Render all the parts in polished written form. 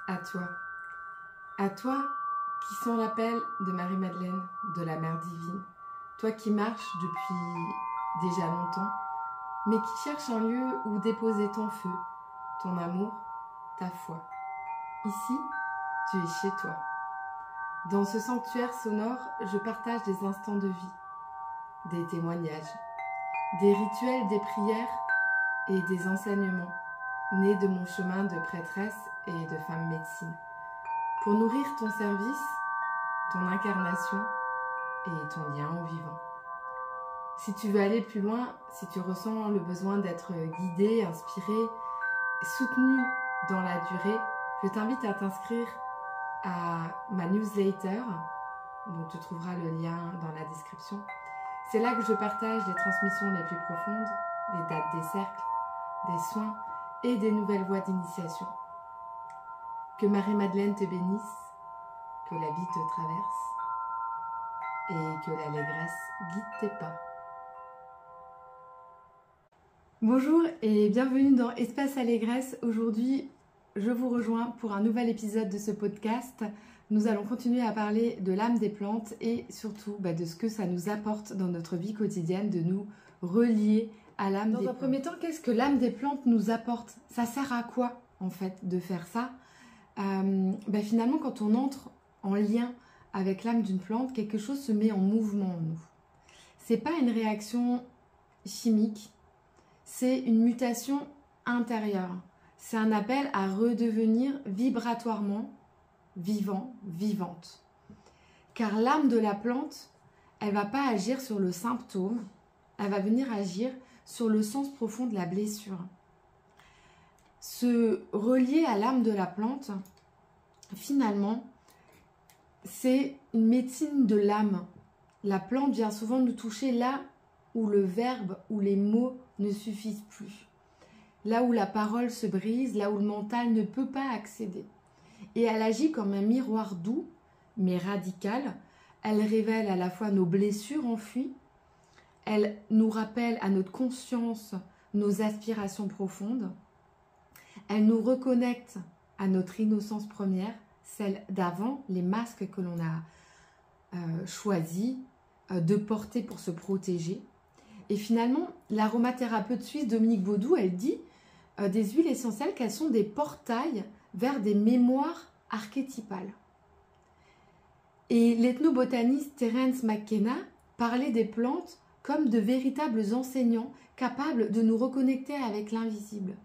À toi qui sens l'appel de Marie-Madeleine, de la Mère Divine, toi qui marches depuis déjà longtemps, mais qui cherches un lieu où déposer ton feu, ton amour, ta foi. Ici, tu es chez toi. Dans ce sanctuaire sonore, je partage des instants de vie, des témoignages, des rituels, des prières et des enseignements nés de mon chemin de prêtresse et de femme médecine, pour nourrir ton service, ton incarnation et ton lien au vivant. Si tu veux aller plus loin, si tu ressens le besoin d'être guidé, inspiré, soutenu dans la durée, je t'invite à t'inscrire à ma newsletter, dont tu trouveras le lien dans la description. C'est là que je partage les transmissions les plus profondes, les dates des cercles, des soins et des nouvelles voies d'initiation. Que Marie-Madeleine te bénisse, que la vie te traverse et que l'allégresse guide tes pas. Bonjour et bienvenue dans Espace Allégresse. Aujourd'hui, je vous rejoins pour un nouvel épisode de ce podcast. Nous allons continuer à parler de l'âme des plantes et surtout de ce que ça nous apporte dans notre vie quotidienne, de nous relier à l'âme des plantes. Dans un premier temps, qu'est-ce que l'âme des plantes nous apporte? Ça sert à quoi en fait de faire ça? Finalement, quand on entre en lien avec l'âme d'une plante, quelque chose se met en mouvement en nous. C'est pas une réaction chimique, c'est une mutation intérieure. C'est un appel à redevenir vibratoirement vivant, vivante. Car l'âme de la plante, elle va pas agir sur le symptôme, elle va venir agir sur le sens profond de la blessure. Se relier à l'âme de la plante, finalement, c'est une médecine de l'âme. La plante vient souvent nous toucher là où le verbe ou les mots ne suffisent plus. Là où la parole se brise, là où le mental ne peut pas accéder. Et elle agit comme un miroir doux, mais radical. Elle révèle à la fois nos blessures enfuies, elle nous rappelle à notre conscience nos aspirations profondes, elle nous reconnecte à notre innocence première, celle d'avant, les masques que l'on a choisi de porter pour se protéger. Et finalement, l'aromathérapeute suisse Dominique Baudou, elle dit des huiles essentielles qu'elles sont des portails vers des mémoires archétypales. Et l'ethnobotaniste Terence McKenna parlait des plantes comme de véritables enseignants capables de nous reconnecter avec l'invisible.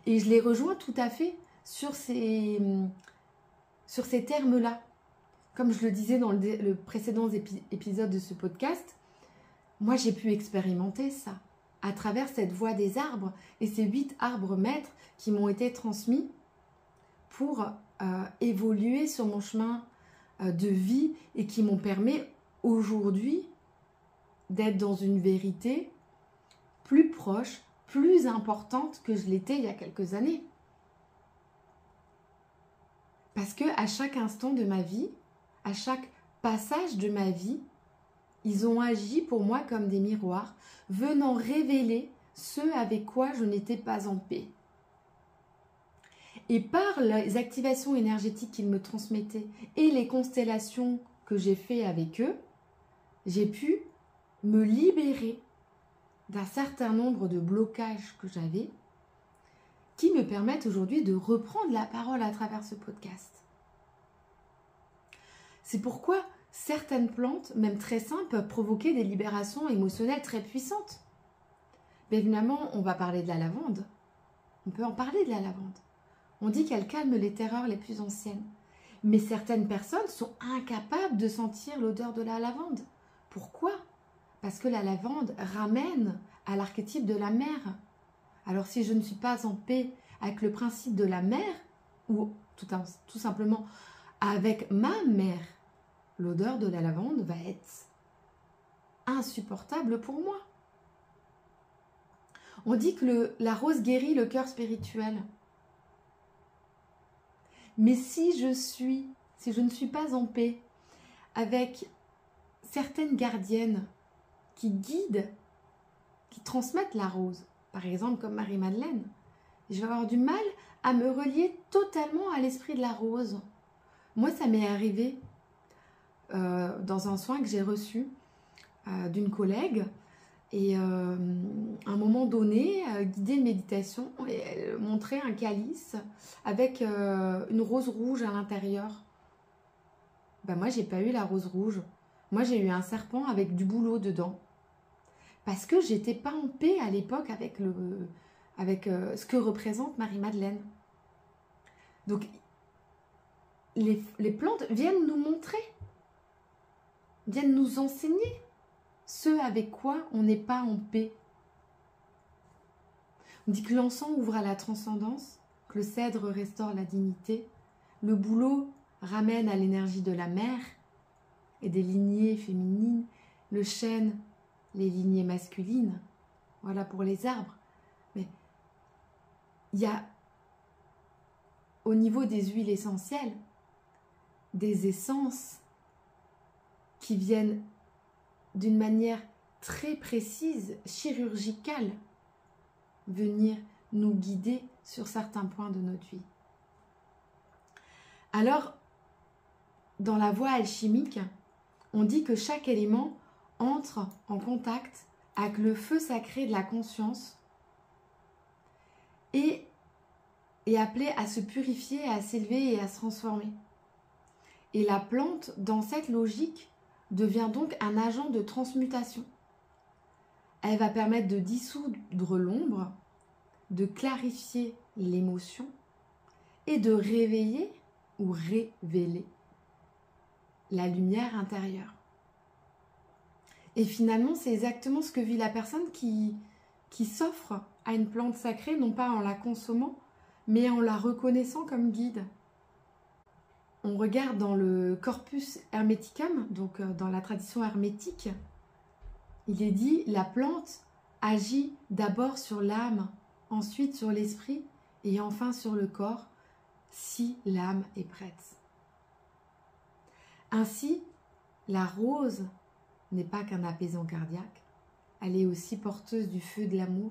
Et je les rejoins tout à fait sur ces termes-là. Comme je le disais dans le précédent épisode de ce podcast, moi j'ai pu expérimenter ça à travers cette voie des arbres et ces 8 arbres maîtres qui m'ont été transmis pour évoluer sur mon chemin de vie et qui m'ont permis aujourd'hui d'être dans une vérité plus proche, plus importante que je l'étais il y a quelques années. Parce que à chaque instant de ma vie, à chaque passage de ma vie, ils ont agi pour moi comme des miroirs, venant révéler ce avec quoi je n'étais pas en paix. Et par les activations énergétiques qu'ils me transmettaient et les constellations que j'ai fait avec eux, j'ai pu me libérer d'un certain nombre de blocages que j'avais qui me permettent aujourd'hui de reprendre la parole à travers ce podcast. C'est pourquoi certaines plantes, même très simples, peuvent provoquer des libérations émotionnelles très puissantes. Bien évidemment, on va parler de la lavande. On peut en parler de la lavande. On dit qu'elle calme les terreurs les plus anciennes. Mais certaines personnes sont incapables de sentir l'odeur de la lavande. Pourquoi? Parce que la lavande ramène à l'archétype de la mère. Alors si je ne suis pas en paix avec le principe de la mère, ou tout simplement avec ma mère, l'odeur de la lavande va être insupportable pour moi. On dit que la rose guérit le cœur spirituel. Mais si je ne suis pas en paix avec certaines gardiennes qui guident, qui transmettent la rose, par exemple comme Marie-Madeleine, je vais avoir du mal à me relier totalement à l'esprit de la rose. Moi, ça m'est arrivé dans un soin que j'ai reçu d'une collègue. Et à un moment donné, guidée de méditation, elle montrait un calice avec une rose rouge à l'intérieur. Ben moi, j'ai pas eu la rose rouge. Moi, j'ai eu un serpent avec du bouleau dedans. Parce que j'étais pas en paix à l'époque avec ce que représente Marie-Madeleine. Donc, les plantes viennent nous montrer, viennent nous enseigner ce avec quoi on n'est pas en paix. On dit que l'encens ouvre à la transcendance, que le cèdre restaure la dignité, le bouleau ramène à l'énergie de la mère et des lignées féminines, le chêne, les lignées masculines. Voilà pour les arbres. Mais il y a, au niveau des huiles essentielles, des essences qui viennent d'une manière très précise, chirurgicale, venir nous guider sur certains points de notre vie. Alors, dans la voie alchimique, on dit que chaque élément entre en contact avec le feu sacré de la conscience et est appelé à se purifier, à s'élever et à se transformer. Et la plante, dans cette logique, devient donc un agent de transmutation. Elle va permettre de dissoudre l'ombre, de clarifier l'émotion et de réveiller ou révéler la lumière intérieure. Et finalement, c'est exactement ce que vit la personne qui s'offre à une plante sacrée, non pas en la consommant, mais en la reconnaissant comme guide. On regarde dans le corpus hermeticum, donc dans la tradition hermétique, il est dit la plante agit d'abord sur l'âme, ensuite sur l'esprit et enfin sur le corps, si l'âme est prête. Ainsi, la rose n'est pas qu'un apaisant cardiaque, elle est aussi porteuse du feu de l'amour,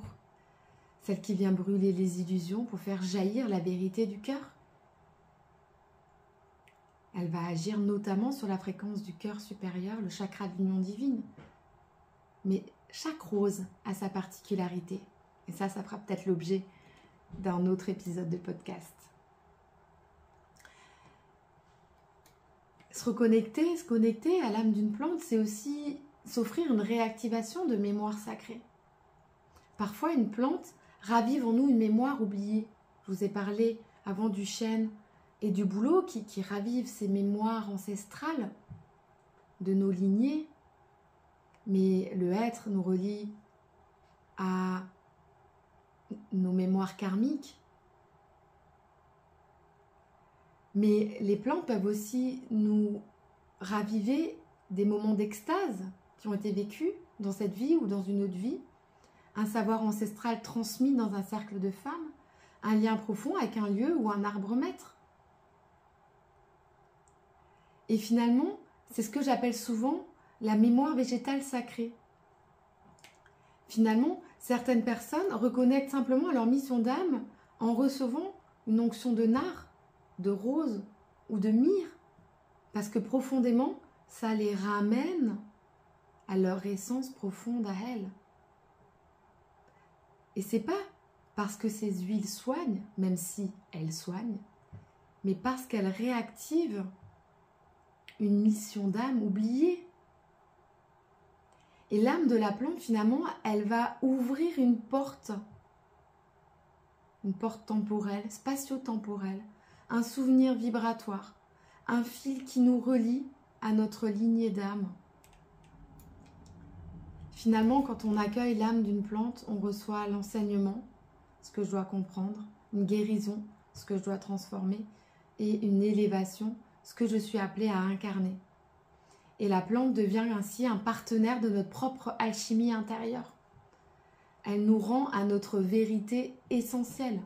celle qui vient brûler les illusions pour faire jaillir la vérité du cœur. Elle va agir notamment sur la fréquence du cœur supérieur, le chakra de l'union divine. Mais chaque rose a sa particularité. Et ça fera peut-être l'objet d'un autre épisode de podcast. Se connecter à l'âme d'une plante, c'est aussi s'offrir une réactivation de mémoire sacrée. Parfois, une plante ravive en nous une mémoire oubliée. Je vous ai parlé avant du chêne et du bouleau qui ravive ces mémoires ancestrales de nos lignées. Mais le hêtre nous relie à nos mémoires karmiques. Mais les plantes peuvent aussi nous raviver des moments d'extase qui ont été vécus dans cette vie ou dans une autre vie, un savoir ancestral transmis dans un cercle de femmes, un lien profond avec un lieu ou un arbre maître. Et finalement, c'est ce que j'appelle souvent la mémoire végétale sacrée. Finalement, certaines personnes reconnectent simplement leur mission d'âme en recevant une onction de nard, de rose ou de myrrhe, parce que profondément, ça les ramène à leur essence profonde à elles. Et c'est pas parce que ces huiles soignent, même si elles soignent, mais parce qu'elles réactivent une mission d'âme oubliée. Et l'âme de la plante, finalement, elle va ouvrir une porte temporelle, spatio-temporelle, un souvenir vibratoire, un fil qui nous relie à notre lignée d'âme. Finalement, quand on accueille l'âme d'une plante, on reçoit l'enseignement, ce que je dois comprendre, une guérison, ce que je dois transformer, et une élévation, ce que je suis appelée à incarner. Et la plante devient ainsi un partenaire de notre propre alchimie intérieure. Elle nous rend à notre vérité essentielle,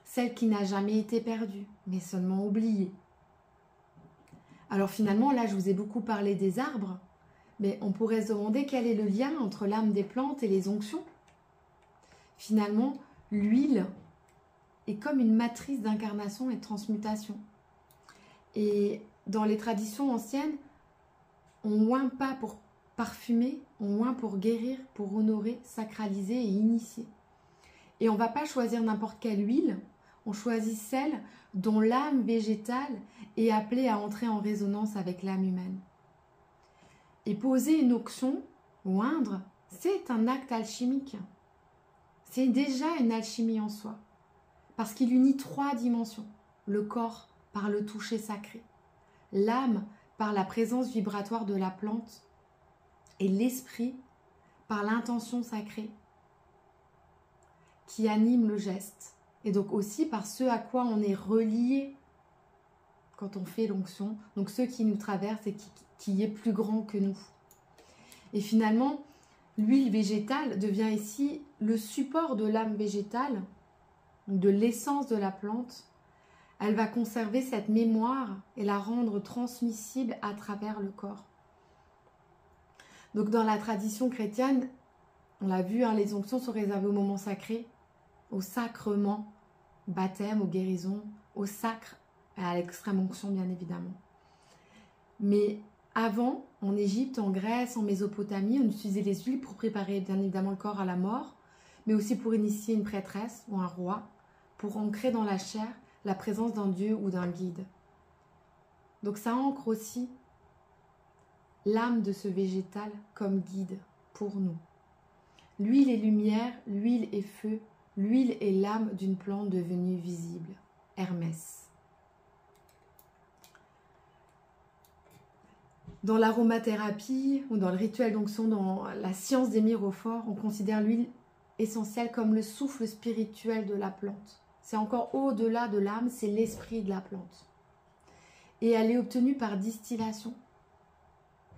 celle qui n'a jamais été perdue, mais seulement oubliée. Alors finalement, là, je vous ai beaucoup parlé des arbres, mais on pourrait se demander quel est le lien entre l'âme des plantes et les onctions. Finalement, l'huile est comme une matrice d'incarnation et de transmutation. Et dans les traditions anciennes, on oint pas pour parfumer, on oint pour guérir, pour honorer, sacraliser et initier. Et on ne va pas choisir n'importe quelle huile, on choisit celle dont l'âme végétale est appelée à entrer en résonance avec l'âme humaine. Et poser une onction, oindre, c'est un acte alchimique. C'est déjà une alchimie en soi, parce qu'il unit 3 dimensions. Le corps par le toucher sacré, l'âme par la présence vibratoire de la plante et l'esprit par l'intention sacrée qui anime le geste. Et donc aussi par ce à quoi on est relié quand on fait l'onction, donc ce qui nous traverse et qui est plus grand que nous. Et finalement, l'huile végétale devient ici le support de l'âme végétale, de l'essence de la plante. Elle va conserver cette mémoire et la rendre transmissible à travers le corps. Donc dans la tradition chrétienne, on l'a vu, hein, les onctions sont réservées au moment sacré, au sacrement, baptême, aux guérisons, au sacre et à l'extrême onction bien évidemment. Mais avant, en Égypte, en Grèce, en Mésopotamie, on utilisait les huiles pour préparer bien évidemment le corps à la mort, mais aussi pour initier une prêtresse ou un roi, pour ancrer dans la chair la présence d'un dieu ou d'un guide. Donc ça ancre aussi l'âme de ce végétal comme guide pour nous. L'huile est lumière, l'huile est feu, l'huile est l'âme d'une plante devenue visible. Hermès. Dans l'aromathérapie ou dans le rituel d'onction, dans la science des myrophores, on considère l'huile essentielle comme le souffle spirituel de la plante. C'est encore au-delà de l'âme, c'est l'esprit de la plante. Et elle est obtenue par distillation,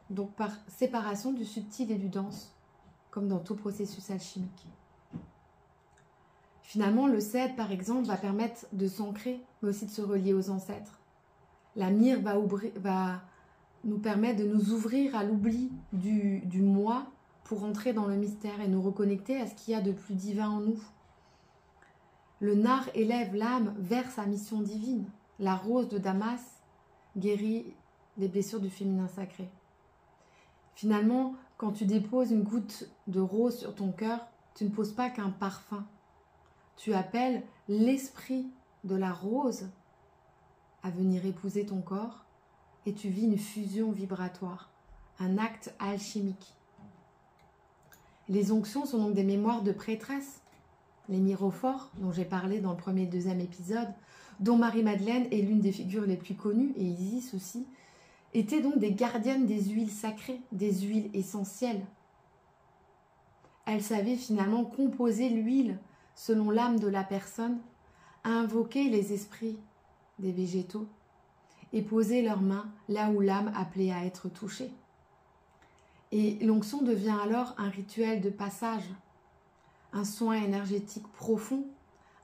donc par séparation du subtil et du dense, comme dans tout processus alchimique. Finalement, le cèdre, par exemple, va permettre de s'ancrer, mais aussi de se relier aux ancêtres. La myrrhe va nous permettre de nous ouvrir à l'oubli du moi pour entrer dans le mystère et nous reconnecter à ce qu'il y a de plus divin en nous. Le nard élève l'âme vers sa mission divine. La rose de Damas guérit les blessures du féminin sacré. Finalement, quand tu déposes une goutte de rose sur ton cœur, tu ne poses pas qu'un parfum. Tu appelles l'esprit de la rose à venir épouser ton corps et tu vis une fusion vibratoire, un acte alchimique. Les onctions sont donc des mémoires de prêtresse. Les myrophores, dont j'ai parlé dans le premier et deuxième épisode, dont Marie-Madeleine est l'une des figures les plus connues, et Isis aussi, étaient donc des gardiennes des huiles sacrées, des huiles essentielles. Elles savaient finalement composer l'huile selon l'âme de la personne, invoquer les esprits des végétaux et poser leurs mains là où l'âme appelait à être touchée. Et l'onction devient alors un rituel de passage, un soin énergétique profond,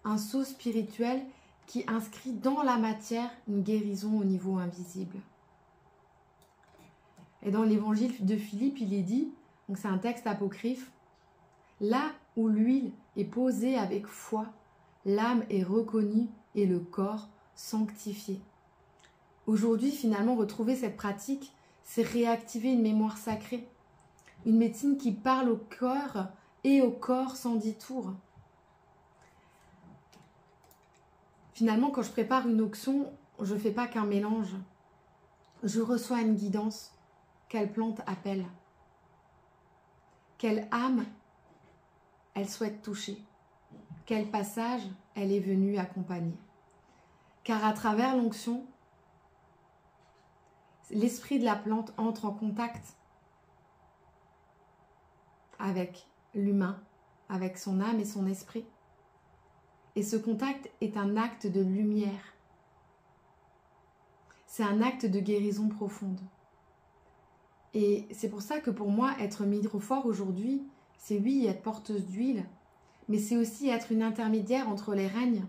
un sceau spirituel qui inscrit dans la matière une guérison au niveau invisible. Et dans l'évangile de Philippe, il est dit, donc c'est un texte apocryphe, là où l'huile est posée avec foi, l'âme est reconnue et le corps sanctifié. Aujourd'hui, finalement, retrouver cette pratique, c'est réactiver une mémoire sacrée, une médecine qui parle au cœur et au corps sans détour. Finalement, quand je prépare une onction, je ne fais pas qu'un mélange. Je reçois une guidance. Quelle plante appelle? Quelle âme elle souhaite toucher? Quel passage elle est venue accompagner? Car à travers l'onction, l'esprit de la plante entre en contact avec l'humain, avec son âme et son esprit. Et ce contact est un acte de lumière. C'est un acte de guérison profonde. Et c'est pour ça que pour moi, être myrophore aujourd'hui, c'est oui, être porteuse d'huile, mais c'est aussi être une intermédiaire entre les règnes,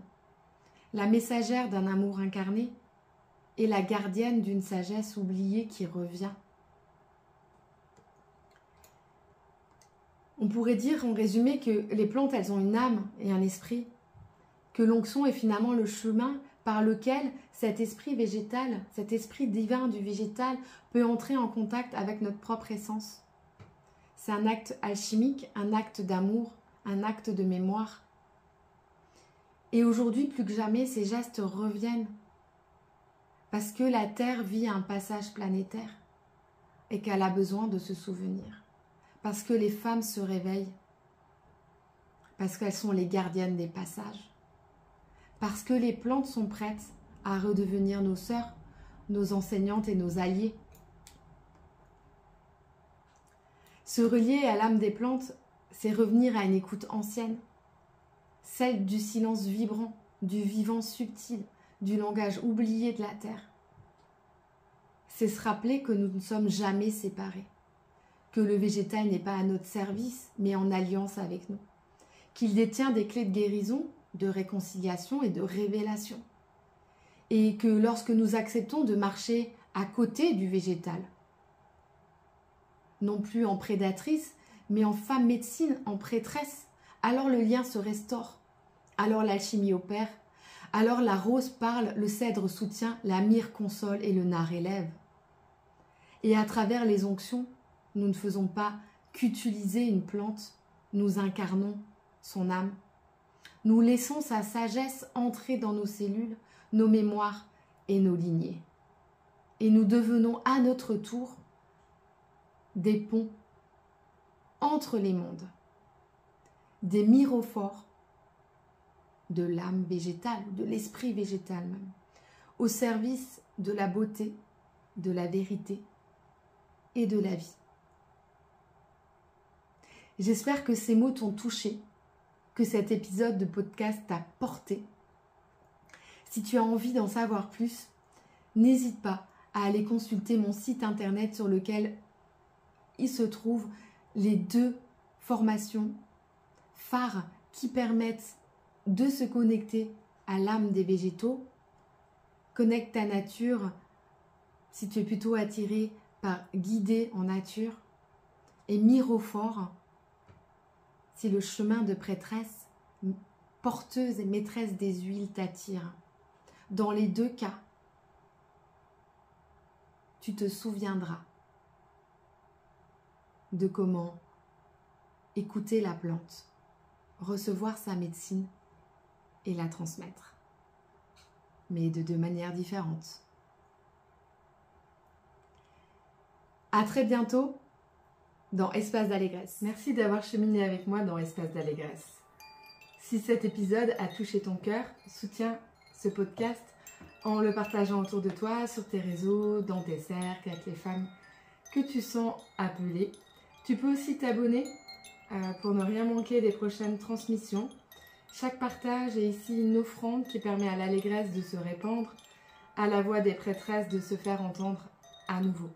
la messagère d'un amour incarné et la gardienne d'une sagesse oubliée qui revient. On pourrait dire en résumé que les plantes, elles ont une âme et un esprit, que l'onction est finalement le chemin par lequel cet esprit végétal, cet esprit divin du végétal peut entrer en contact avec notre propre essence. C'est un acte alchimique, un acte d'amour, un acte de mémoire. Et aujourd'hui, plus que jamais, ces gestes reviennent parce que la Terre vit un passage planétaire et qu'elle a besoin de se souvenir. Parce que les femmes se réveillent, parce qu'elles sont les gardiennes des passages, parce que les plantes sont prêtes à redevenir nos sœurs, nos enseignantes et nos alliés. Se relier à l'âme des plantes, c'est revenir à une écoute ancienne, celle du silence vibrant, du vivant subtil, du langage oublié de la terre. C'est se rappeler que nous ne sommes jamais séparés, que le végétal n'est pas à notre service, mais en alliance avec nous, qu'il détient des clés de guérison, de réconciliation et de révélation, et que lorsque nous acceptons de marcher à côté du végétal, non plus en prédatrice, mais en femme médecine, en prêtresse, alors le lien se restaure, alors l'alchimie opère, alors la rose parle, le cèdre soutient, la myrrhe console et le nard élève. Et à travers les onctions, nous ne faisons pas qu'utiliser une plante, nous incarnons son âme. Nous laissons sa sagesse entrer dans nos cellules, nos mémoires et nos lignées. Et nous devenons à notre tour des ponts entre les mondes, des mirophores de l'âme végétale, de l'esprit végétal même, au service de la beauté, de la vérité et de la vie. J'espère que ces mots t'ont touché, que cet épisode de podcast t'a porté. Si tu as envie d'en savoir plus, n'hésite pas à aller consulter mon site internet sur lequel il se trouve les 2 formations phares qui permettent de se connecter à l'âme des végétaux. Connecte ta nature si tu es plutôt attiré par guider en nature, et mirophore si le chemin de prêtresse, porteuse et maîtresse des huiles t'attire. Dans les 2 cas, tu te souviendras de comment écouter la plante, recevoir sa médecine et la transmettre, mais de 2 manières différentes. À très bientôt dans Espace d'Allégresse. Merci d'avoir cheminé avec moi dans Espace d'Allégresse. Si cet épisode a touché ton cœur, soutiens ce podcast en le partageant autour de toi, sur tes réseaux, dans tes cercles, avec les femmes que tu sens appelées. Tu peux aussi t'abonner pour ne rien manquer des prochaines transmissions. Chaque partage est ici une offrande qui permet à l'allégresse de se répandre, à la voix des prêtresses de se faire entendre à nouveau.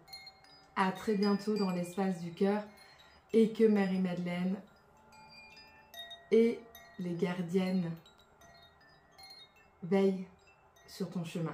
À très bientôt dans l'espace du cœur, et que Marie-Madeleine et les gardiennes veillent sur ton chemin.